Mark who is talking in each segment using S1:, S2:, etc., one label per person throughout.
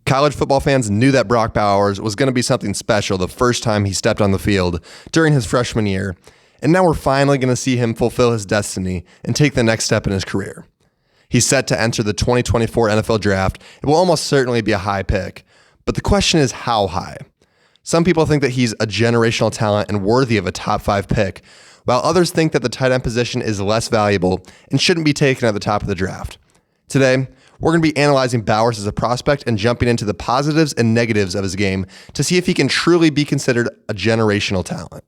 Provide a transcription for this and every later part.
S1: College football fans knew that Brock Bowers was going to be something special the first time he stepped on the field during his freshman year, and now we're finally going to see him fulfill his destiny and take the next step in his career. He's set to enter the 2024 NFL Draft. It will almost certainly be a high pick, but the question is how high? Some people think that he's a generational talent and worthy of a top 5 pick, while others think that the tight end position is less valuable and shouldn't be taken at the top of the draft. Today, we're going to be analyzing Bowers as a prospect and jumping into the positives and negatives of his game to see if he can truly be considered a generational talent.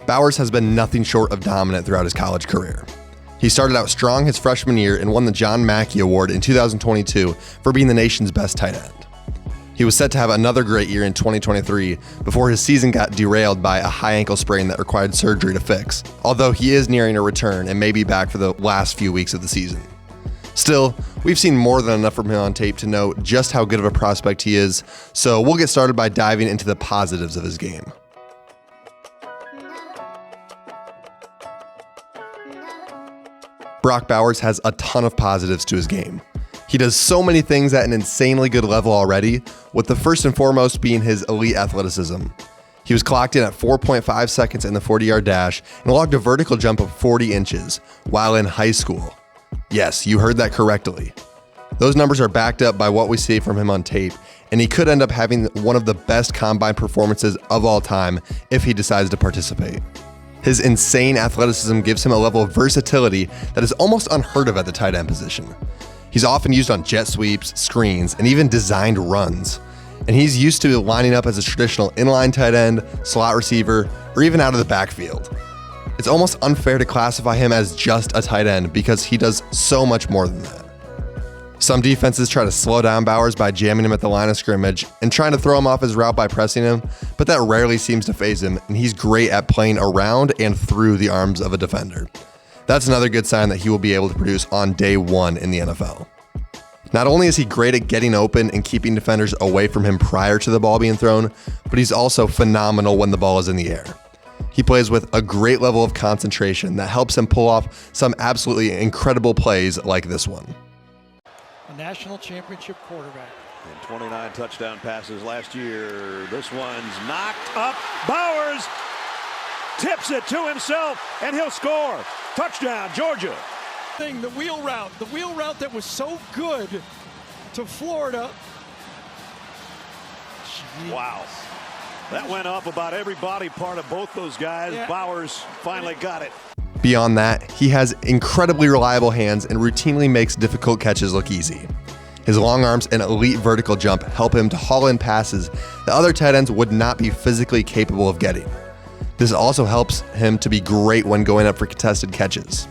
S1: Bowers has been nothing short of dominant throughout his college career. He started out strong his freshman year and won the John Mackey Award in 2022 for being the nation's best tight end. He was set to have another great year in 2023 before his season got derailed by a high ankle sprain that required surgery to fix, although he is nearing a return and may be back for the last few weeks of the season. Still, we've seen more than enough from him on tape to know just how good of a prospect he is, so we'll get started by diving into the positives of his game. Brock Bowers has a ton of positives to his game. He does so many things at an insanely good level already, with the first and foremost being his elite athleticism. He was clocked in at 4.5 seconds in the 40-yard dash and logged a vertical jump of 40 inches while in high school. Yes, you heard that correctly. Those numbers are backed up by what we see from him on tape, and he could end up having one of the best combine performances of all time if he decides to participate. His insane athleticism gives him a level of versatility that is almost unheard of at the tight end position. He's often used on jet sweeps, screens, and even designed runs. And he's used to lining up as a traditional inline tight end, slot receiver, or even out of the backfield. It's almost unfair to classify him as just a tight end because he does so much more than that. Some defenses try to slow down Bowers by jamming him at the line of scrimmage and trying to throw him off his route by pressing him, but that rarely seems to faze him, and he's great at playing around and through the arms of a defender. That's another good sign that he will be able to produce on day one in the NFL. Not only is he great at getting open and keeping defenders away from him prior to the ball being thrown, but he's also phenomenal when the ball is in the air. He plays with a great level of concentration that helps him pull off some absolutely incredible plays like this one.
S2: A national championship quarterback.
S3: And 29 touchdown passes last year. This one's knocked up. Bowers tips it to himself, and he'll score. Touchdown, Georgia.
S2: The wheel route that was so good to Florida. Jeez.
S3: Wow. That went up about every body part of both those guys. Yeah. Bowers finally got it.
S1: Beyond that, he has incredibly reliable hands and routinely makes difficult catches look easy. His long arms and elite vertical jump help him to haul in passes that other tight ends would not be physically capable of getting. This also helps him to be great when going up for contested catches.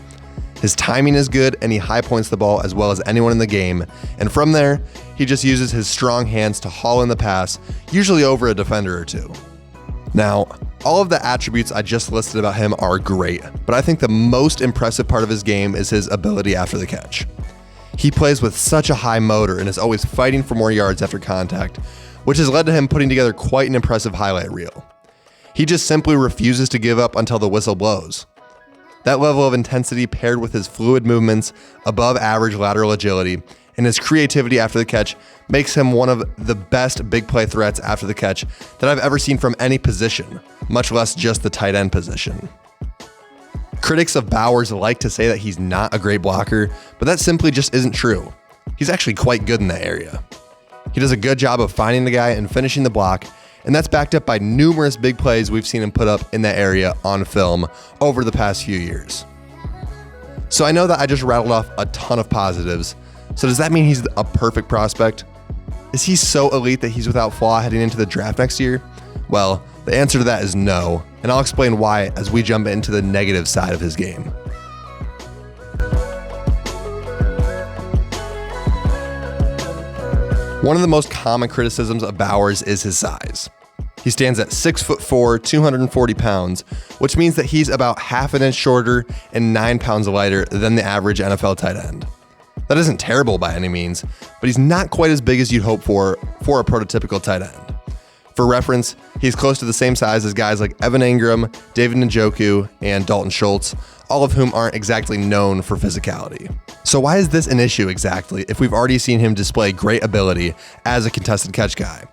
S1: His timing is good and he high points the ball as well as anyone in the game, and from there, he just uses his strong hands to haul in the pass, usually over a defender or two. Now, all of the attributes I just listed about him are great, but I think the most impressive part of his game is his ability after the catch. He plays with such a high motor and is always fighting for more yards after contact, which has led to him putting together quite an impressive highlight reel. He just simply refuses to give up until the whistle blows. That level of intensity paired with his fluid movements, above average lateral agility, and his creativity after the catch makes him one of the best big play threats after the catch that I've ever seen from any position, much less just the tight end position. Critics of Bowers like to say that he's not a great blocker, but that simply just isn't true. He's actually quite good in that area. He does a good job of finding the guy and finishing the block, and that's backed up by numerous big plays we've seen him put up in that area on film over the past few years. So I know that I just rattled off a ton of positives, so does that mean he's a perfect prospect? Is he so elite that he's without flaw heading into the draft next year? Well, the answer to that is no, and I'll explain why as we jump into the negative side of his game. One of the most common criticisms of Bowers is his size. He stands at 6'4", 240 pounds, which means that he's about half an inch shorter and 9 pounds lighter than the average NFL tight end. That isn't terrible by any means, but he's not quite as big as you'd hope for a prototypical tight end. For reference, he's close to the same size as guys like Evan Ingram, David Njoku, and Dalton Schultz, all of whom aren't exactly known for physicality. So why is this an issue exactly if we've already seen him display great ability as a contested catch guy?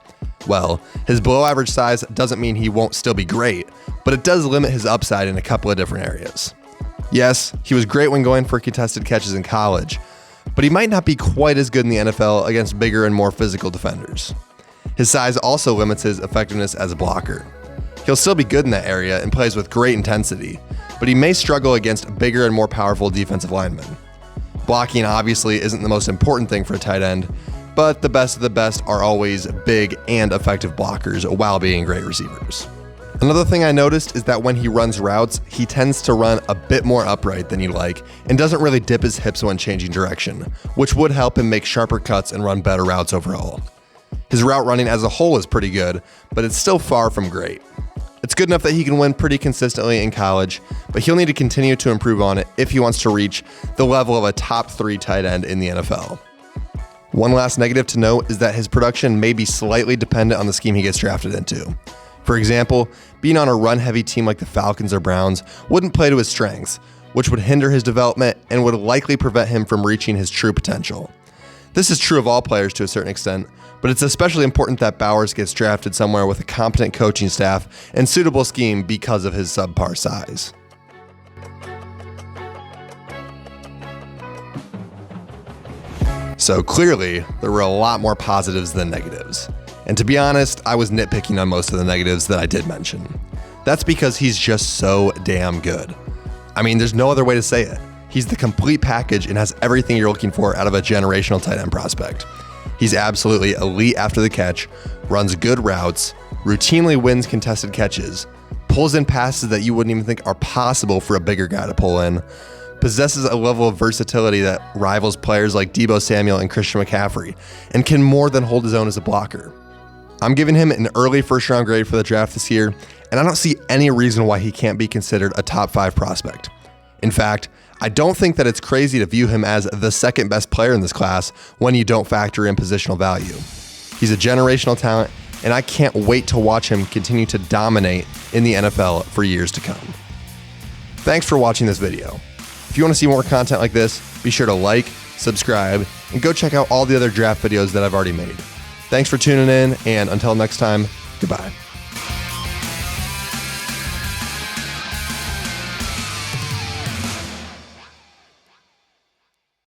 S1: Well, his below average size doesn't mean he won't still be great, but it does limit his upside in a couple of different areas. Yes, he was great when going for contested catches in college, but he might not be quite as good in the NFL against bigger and more physical defenders. His size also limits his effectiveness as a blocker. He'll still be good in that area and plays with great intensity, but he may struggle against bigger and more powerful defensive linemen. Blocking obviously isn't the most important thing for a tight end, but the best of the best are always big and effective blockers while being great receivers. Another thing I noticed is that when he runs routes, he tends to run a bit more upright than you like and doesn't really dip his hips when changing direction, which would help him make sharper cuts and run better routes overall. His route running as a whole is pretty good, but it's still far from great. It's good enough that he can win pretty consistently in college, but he'll need to continue to improve on it if he wants to reach the level of a top 3 tight end in the NFL. One last negative to note is that his production may be slightly dependent on the scheme he gets drafted into. For example, being on a run-heavy team like the Falcons or Browns wouldn't play to his strengths, which would hinder his development and would likely prevent him from reaching his true potential. This is true of all players to a certain extent, but it's especially important that Bowers gets drafted somewhere with a competent coaching staff and suitable scheme because of his subpar size. So clearly, there were a lot more positives than negatives. And to be honest, I was nitpicking on most of the negatives that I did mention. That's because he's just so damn good. I mean, there's no other way to say it. He's the complete package and has everything you're looking for out of a generational tight end prospect. He's absolutely elite after the catch, runs good routes, routinely wins contested catches, pulls in passes that you wouldn't even think are possible for a bigger guy to pull in, possesses a level of versatility that rivals players like Deebo Samuel and Christian McCaffrey, and can more than hold his own as a blocker. I'm giving him an early first-round grade for the draft this year, and I don't see any reason why he can't be considered a top 5 prospect. In fact, I don't think that it's crazy to view him as the second best player in this class when you don't factor in positional value. He's a generational talent, and I can't wait to watch him continue to dominate in the NFL for years to come. Thanks for watching this video. If you want to see more content like this, be sure to like, subscribe, and go check out all the other draft videos that I've already made. Thanks for tuning in, and until next time, goodbye.